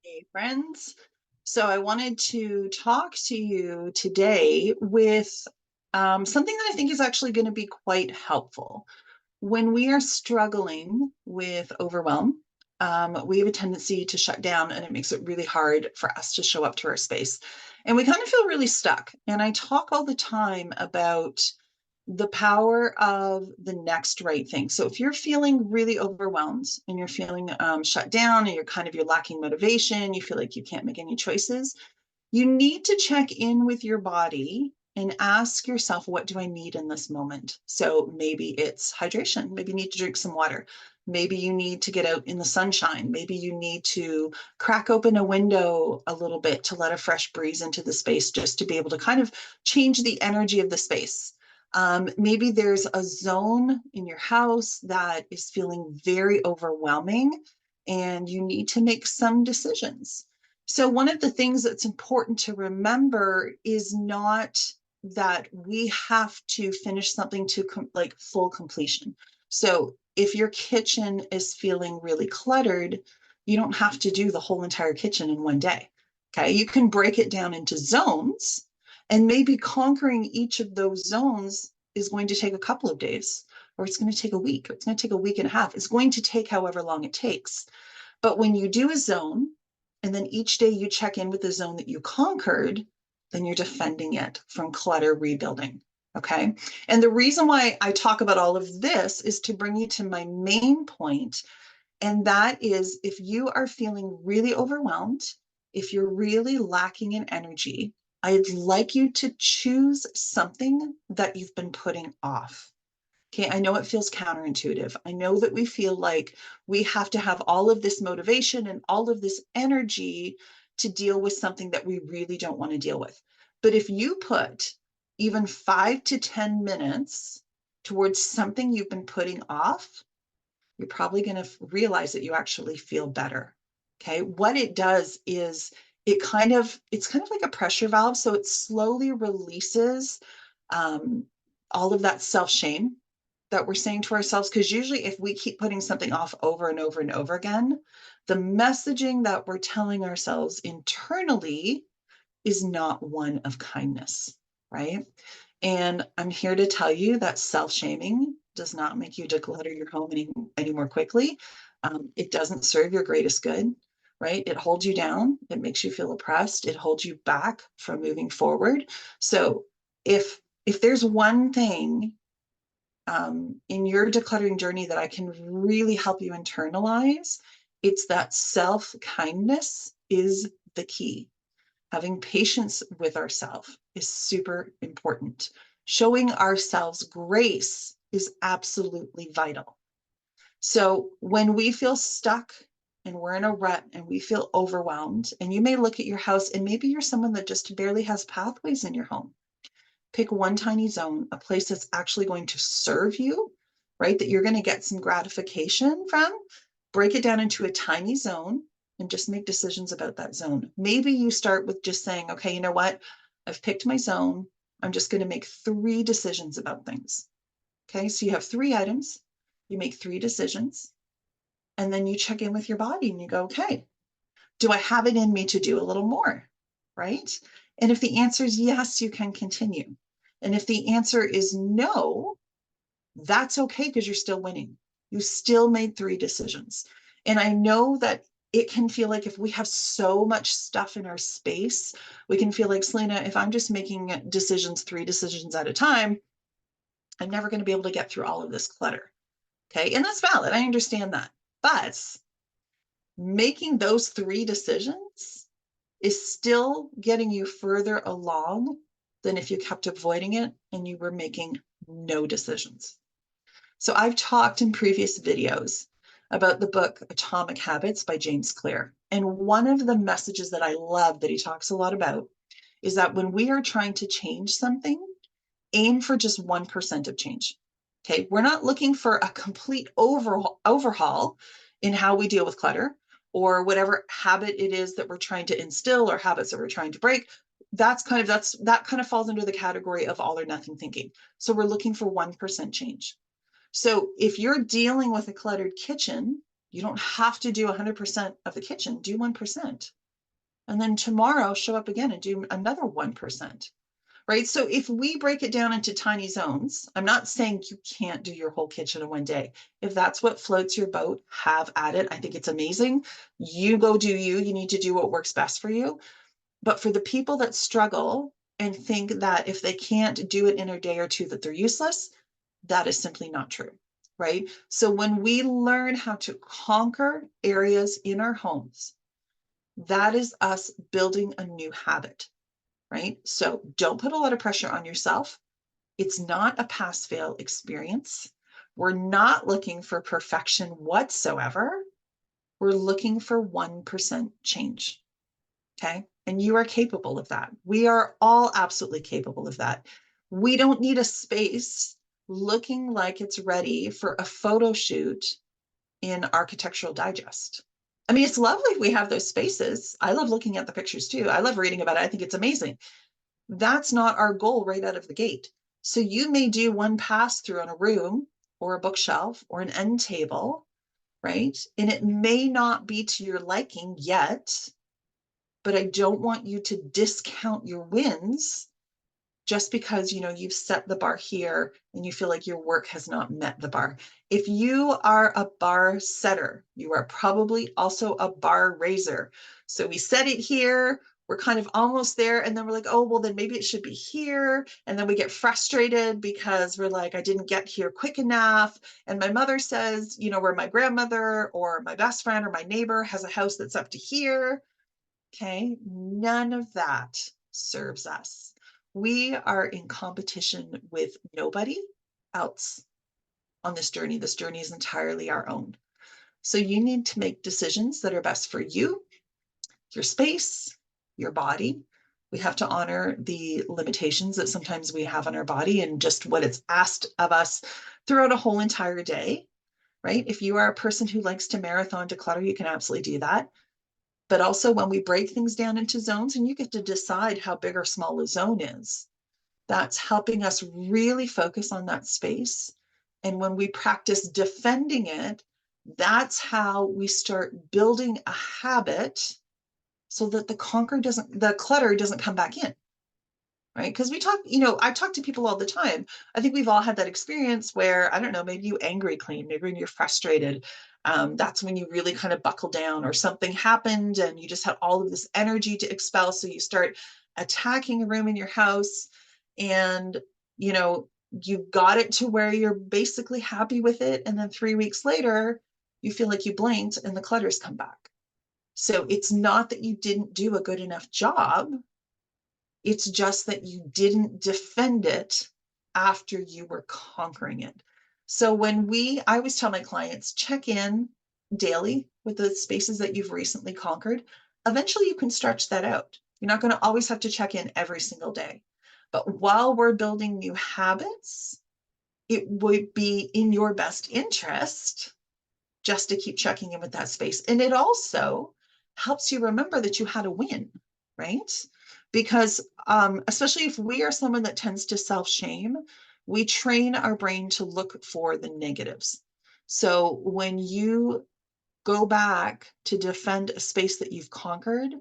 Hey, friends. So I wanted to talk to you today with something that I think is actually going to be quite helpful. When we are struggling with overwhelm, we have a tendency to shut down, and it makes it really hard for us to show up to our space. And we kind of feel really stuck. And I talk all the time about the power of the next right thing. So if you're feeling really overwhelmed and you're feeling shut down and you're lacking motivation, you feel like you can't make any choices, you need to check in with your body and ask yourself, what do I need in this moment? So maybe it's hydration. Maybe you need to drink some water. Maybe you need to get out in the sunshine. Maybe you need to crack open a window a little bit to let a fresh breeze into the space, just to be able to kind of change the energy of the space. Maybe there's a zone in your house that is feeling very overwhelming and you need to make some decisions. So, one of the things that's important to remember is not that we have to finish something to like full completion. So, if your kitchen is feeling really cluttered, you don't have to do the whole entire kitchen in one day. Okay. You can break it down into zones, and maybe conquering each of those zones is going to take a couple of days, or it's going to take a week, or it's going to take a week and a half. It's going to take however long it takes. But when you do a zone, and then each day you check in with the zone that you conquered, then you're defending it from clutter rebuilding. Okay. And the reason why I talk about all of this is to bring you to my main point. And that is, if you are feeling really overwhelmed, if you're really lacking in energy, I'd like you to choose something that you've been putting off. Okay, I know it feels counterintuitive. I know that we feel like we have to have all of this motivation and all of this energy to deal with something that we really don't want to deal with. But if you put even 5 to 10 minutes towards something you've been putting off, you're probably going to realize that you actually feel better. Okay, what it does is it's kind of like a pressure valve. So it slowly releases all of that self-shame that we're saying to ourselves. Because usually, if we keep putting something off over and over and over again, the messaging that we're telling ourselves internally is not one of kindness, right? And I'm here to tell you that self-shaming does not make you declutter your home any more quickly. It doesn't serve your greatest good, right? It holds you down. It makes you feel oppressed. It holds you back from moving forward. So if there's one thing in your decluttering journey that I can really help you internalize, it's that self-kindness is the key. Having patience with ourselves is super important. Showing ourselves grace is absolutely vital. So when we feel stuck and we're in a rut and we feel overwhelmed, and you may look at your house and maybe you're someone that just barely has pathways in your home. Pick one tiny zone, a place that's actually going to serve you, right? That you're going to get some gratification from. Break it down into a tiny zone and just make decisions about that zone. Maybe you start with just saying, okay, you know what? I've picked my zone. I'm just going to make 3 decisions about things. Okay, so you have 3 items, you make 3 decisions, and then you check in with your body and you go, okay, do I have it in me to do a little more? Right? And if the answer is yes, you can continue. And if the answer is no, that's okay because you're still winning. You still made 3 decisions. And I know that it can feel like if we have so much stuff in our space, we can feel like, Selena, if I'm just making decisions, 3 decisions at a time, I'm never going to be able to get through all of this clutter. Okay. And that's valid. I understand that. But making those 3 decisions is still getting you further along than if you kept avoiding it and you were making no decisions. So I've talked in previous videos about the book Atomic Habits by James Clear. And one of the messages that I love that he talks a lot about is that when we are trying to change something, aim for just 1% of change. Okay, we're not looking for a complete overhaul in how we deal with clutter or whatever habit it is that we're trying to instill or habits that we're trying to break. That kind of falls under the category of all or nothing thinking. So we're looking for 1% change. So if you're dealing with a cluttered kitchen You don't have to do 100% of the kitchen, do 1%. And then tomorrow show up again and do another 1%. Right? So if we break it down into tiny zones, I'm not saying you can't do your whole kitchen in one day. If that's what floats your boat, have at it. I think it's amazing. You go do you. You need to do what works best for you. But for the people that struggle and think that if they can't do it in a day or two, that they're useless, that is simply not true. Right? So when we learn how to conquer areas in our homes, that is us building a new habit, right? So don't put a lot of pressure on yourself. It's not a pass fail experience. We're not looking for perfection whatsoever. We're looking for 1% change. Okay. And you are capable of that. We are all absolutely capable of that. We don't need a space looking like it's ready for a photo shoot in Architectural Digest. I mean, it's lovely if we have those spaces. I love looking at the pictures too. I love reading about it. I think it's amazing. That's not our goal right out of the gate. So you may do one pass through on a room or a bookshelf or an end table, right? And it may not be to your liking yet, but I don't want you to discount your wins just because you've set the bar here and you feel like your work has not met the bar. If you are a bar setter, you are probably also a bar raiser. So we set it here, we're kind of almost there, and then we're like, oh, well, then maybe it should be here. And then we get frustrated because we're like, I didn't get here quick enough. And my mother says, where my grandmother or my best friend or my neighbor has a house that's up to here. Okay, none of that serves us. We are in competition with nobody else on this journey. This journey is entirely our own. So you need to make decisions that are best for you, your space, your body. We have to honor the limitations that sometimes we have on our body and just what it's asked of us throughout a whole entire day, right? If you are a person who likes to marathon declutter, you can absolutely do that. But also when we break things down into zones and you get to decide how big or small a zone is, that's helping us really focus on that space. And when we practice defending it, that's how we start building a habit so that the clutter doesn't come back in. Right? Because I talk to people all the time. I think we've all had that experience where, I don't know, maybe you angry clean, maybe when you're frustrated. That's when you really kind of buckle down, or something happened and you just had all of this energy to expel. So you start attacking a room in your house and, you got it to where you're basically happy with it. And then 3 weeks later, you feel like you blinked and the clutter's come back. So it's not that you didn't do a good enough job. It's just that you didn't defend it after you were conquering it. So I always tell my clients, check in daily with the spaces that you've recently conquered. Eventually you can stretch that out. You're not going to always have to check in every single day. But while we're building new habits, it would be in your best interest just to keep checking in with that space. And it also helps you remember that you had a win, right? Because especially if we are someone that tends to self-shame, we train our brain to look for the negatives. So when you go back to defend a space that you've conquered,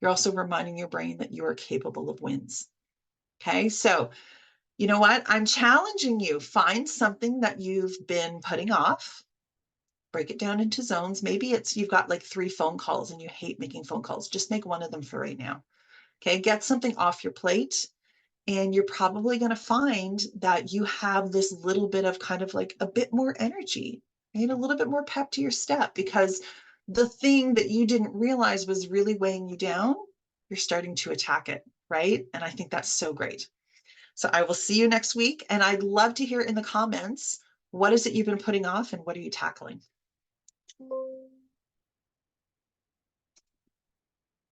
you're also reminding your brain that you are capable of wins. Okay, so you know what? I'm challenging you. Find something that you've been putting off, break it down into zones. Maybe you've got like 3 phone calls and you hate making phone calls. Just make one of them for right now. Okay, get something off your plate. And you're probably going to find that you have this little bit of kind of like a bit more energy, right? A little bit more pep to your step, because the thing that you didn't realize was really weighing you down, you're starting to attack it, right? And I think that's so great. So I will see you next week. And I'd love to hear in the comments, what is it you've been putting off and what are you tackling?